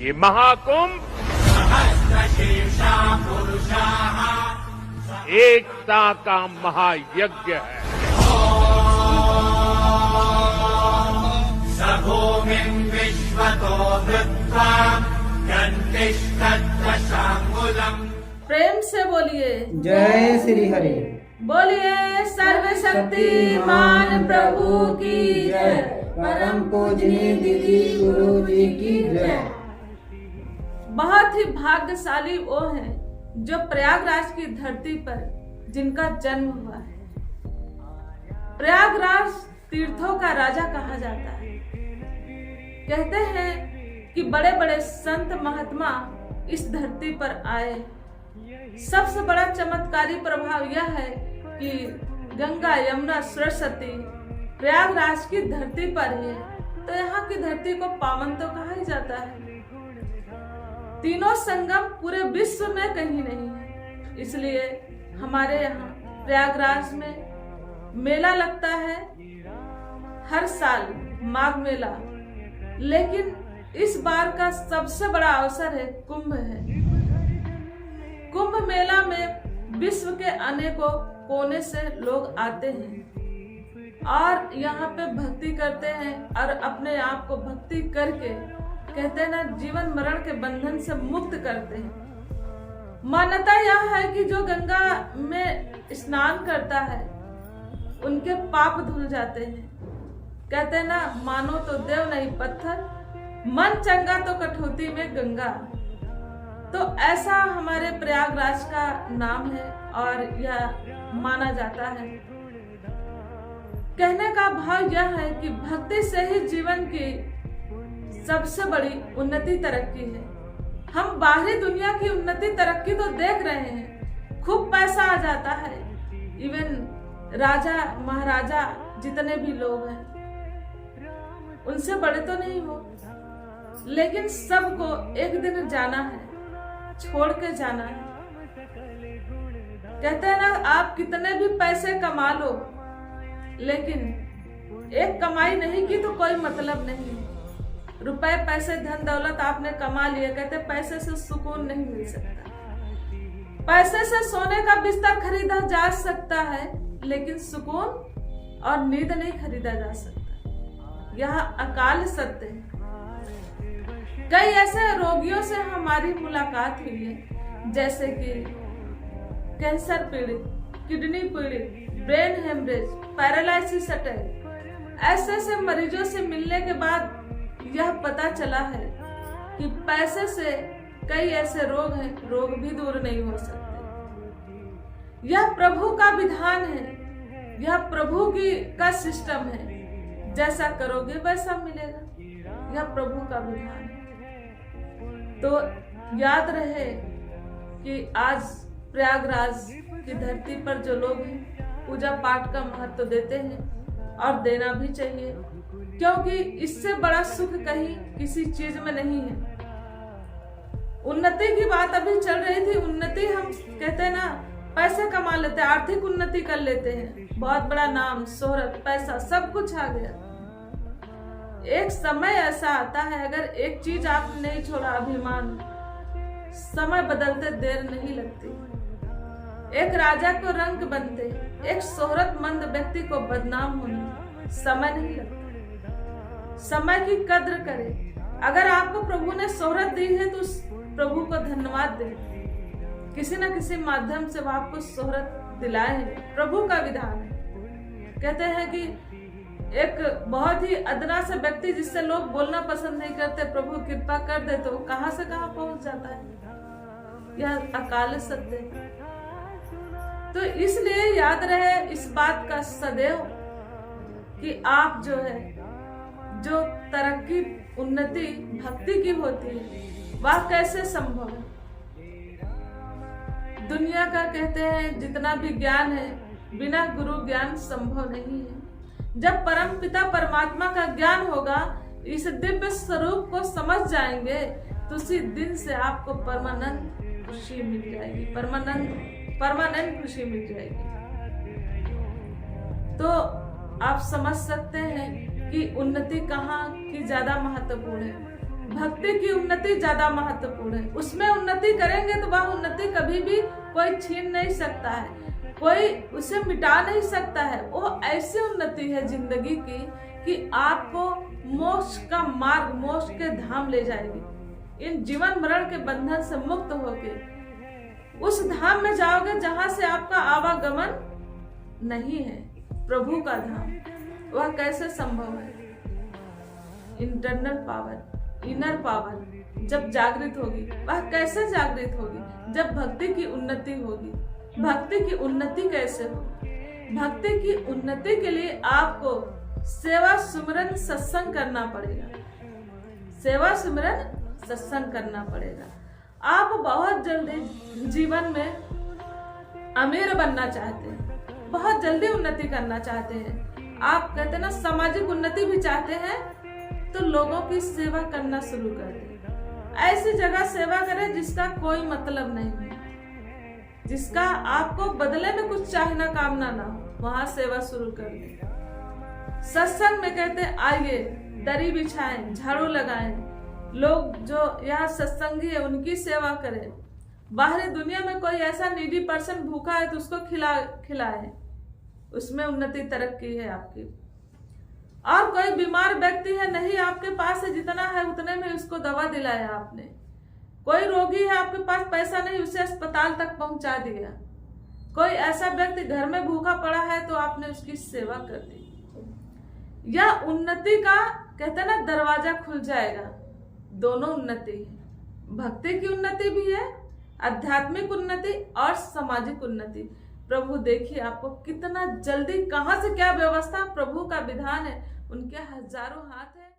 ये महाकुंभ एकता का महायज्ञ है। सभूमिं विश्वतो भृत्वा गन्तिष्ठत्वशाङ्गुलम्। प्रेम से बोलिए जय श्री हरि। बोलिए सर्वशक्तिमान प्रभु की जय। परम पूजनीय दीदी गुरु जी की जय। बहुत ही भाग्यशाली वो हैं जो प्रयागराज की धरती पर जिनका जन्म हुआ है। प्रयागराज तीर्थों का राजा कहा जाता है। कहते हैं कि बड़े बड़े संत महात्मा इस धरती पर आए। सबसे बड़ा चमत्कारी प्रभाव यह है कि गंगा यमुना सरस्वती प्रयागराज की धरती पर है, तो यहाँ की धरती को पावन तो कहा ही जाता है। तीनों संगम पूरे विश्व में कहीं नहीं है, इसलिए हमारे यहाँ प्रयागराज में मेला लगता है हर साल, माघ मेला। लेकिन इस बार का सबसे बड़ा अवसर है कुंभ है। कुंभ मेला में विश्व के अनेकों कोने से लोग आते हैं और यहाँ पे भक्ति करते हैं और अपने आप को भक्ति करके कहते हैं ना, जीवन मरण के बंधन से मुक्त करते हैं। मान्यता यह है कि जो गंगा में स्नान करता है उनके पाप धुल जाते हैं। कहते हैं ना, मानो तो देव नहीं पत्थर, मन चंगा तो कठौती में गंगा। तो ऐसा हमारे प्रयागराज का नाम है और यह माना जाता है। कहने का भाव यह है कि भक्ति से ही जीवन की सबसे बड़ी उन्नति तरक्की है। हम बाहरी दुनिया की उन्नति तरक्की तो देख रहे हैं, खूब पैसा आ जाता है, इवन राजा महाराजा जितने भी लोग हैं उनसे बड़े तो नहीं हो, लेकिन सबको एक दिन जाना है, छोड़ के जाना है। कहते हैं ना, आप कितने भी पैसे कमा लो, लेकिन एक कमाई नहीं की तो कोई मतलब नहीं। रुपए पैसे धन दौलत आपने कमा लिया, कहते पैसे से सुकून नहीं मिल सकता। पैसे से सोने का बिस्तर खरीदा जा सकता है, लेकिन सुकून और नींद नहीं खरीदा जा सकता। यह अकाल सत्य है। कई ऐसे रोगियों से हमारी मुलाकात हुई है, जैसे कि कैंसर पीड़ित, किडनी पीड़ित, ब्रेन हेमरेज, पैरालिसिस अटैक। ऐसे मरीजों से मिलने के बाद यह पता चला है कि पैसे से कई ऐसे रोग हैं, रोग भी दूर नहीं हो सकते। यह प्रभु का विधान है, यह प्रभु का सिस्टम है। जैसा करोगे वैसा मिलेगा, यह प्रभु का विधान है। तो याद रहे कि आज प्रयागराज की धरती पर जो लोग हैं पूजा पाठ का महत्व देते हैं और देना भी चाहिए, क्योंकि इससे बड़ा सुख कहीं किसी चीज में नहीं है। उन्नति की बात अभी चल रही थी। उन्नति हम कहते हैं ना, पैसे कमा लेते हैं, आर्थिक उन्नति कर लेते हैं, बहुत बड़ा नाम, शोहरत, पैसा, सब कुछ आ गया। एक समय ऐसा आता है, अगर एक चीज आपने नहीं छोड़ा, अभिमान, समय बदलते देर नहीं लगती। एक राजा को रंग बनते, एक शोहरतमंद व्यक्ति को बदनाम होने समय नहीं लगता। समय की कद्र करें। अगर आपको प्रभु ने शोहरत दी है तो उस प्रभु को धन्यवाद दें। किसी न किसी माध्यम से वो आपको शोहरत दिलाए हैं, प्रभु का विधान है। कहते हैं कि एक बहुत ही अदना से व्यक्ति जिससे लोग बोलना पसंद नहीं करते, प्रभु कृपा कर दे तो कहां से कहां पहुंच जाता है। यह अकाल सत्य है। तो इसलिए याद रहे इस बात का सदैव कि आप जो है, जो तरक्की उन्नति भक्ति की होती है, वह कैसे संभव है। दुनिया का कहते हैं जितना भी ज्ञान है, बिना गुरु ज्ञान संभव नहीं है। जब परम पिता परमात्मा का ज्ञान होगा, इस दिव्य स्वरूप को समझ जाएंगे, तो उसी दिन से आपको परमानंद खुशी मिल जाएगी, परमानेंट खुशी मिल जाएगी। तो आप समझ सकते हैं कि उन्नति कहाँ की ज्यादा महत्वपूर्ण है। भक्ति की उन्नति ज्यादा महत्वपूर्ण है। उसमें उन्नति करेंगे तो वह उन्नति कभी भी कोई छीन नहीं सकता है, कोई उसे मिटा नहीं सकता है। वो ऐसी उन्नति है जिंदगी की कि आपको मोक्ष का मार्ग, मोक्ष के धाम ले जाएगी। इन जीवन मरण के बंधन से मुक्त होके उस धाम में जाओगे जहां से आपका आवागमन नहीं है, प्रभु का धाम। वह कैसे संभव है? इंटरनल पावर, इनर पावर जब जागृत होगी। वह कैसे जागृत होगी? जब भक्ति की उन्नति होगी। भक्ति की उन्नति कैसे होगी? भक्ति की उन्नति के लिए आपको सेवा सुमरन सत्संग करना पड़ेगा। सेवा सुमरन सत्संग करना पड़ेगा। आप बहुत जल्दी जीवन में अमीर बनना चाहते हैं, बहुत जल्दी उन्नति करना चाहते हैं, आप कहते हैं ना सामाजिक उन्नति भी चाहते हैं, तो लोगों की सेवा करना शुरू कर दें। ऐसी जगह सेवा करें जिसका कोई मतलब नहीं है, जिसका आपको बदले में कुछ चाहना कामना ना हो, वहां सेवा शुरू कर दें। सत्संग में कहते हैं आइए, दरी बिछाएं, झाड़ू लगाएं, लोग जो यहाँ सत्संगी है उनकी सेवा करें। बाहरी दुनिया में कोई ऐसा नीडी पर्सन भूखा है तो उसको खिलाए, उसमें उन्नति तरक्की है आपकी। और कोई बीमार व्यक्ति है, नहीं आपके पास है, जितना है उतने में उसको दवा दिलाया आपने। कोई रोगी है, आपके पास पैसा नहीं, उसे अस्पताल तक पहुंचा दिया। कोई ऐसा व्यक्ति घर में भूखा पड़ा है तो आपने उसकी सेवा कर दी। यह उन्नति का कहते हैं ना दरवाजा खुल जाएगा। दोनों उन्नति है, भक्ति की उन्नति भी है, आध्यात्मिक उन्नति और सामाजिक उन्नति। प्रभु देखिए आपको कितना जल्दी, कहां से क्या व्यवस्था, प्रभु का विधान है, उनके हजारों हाथ है।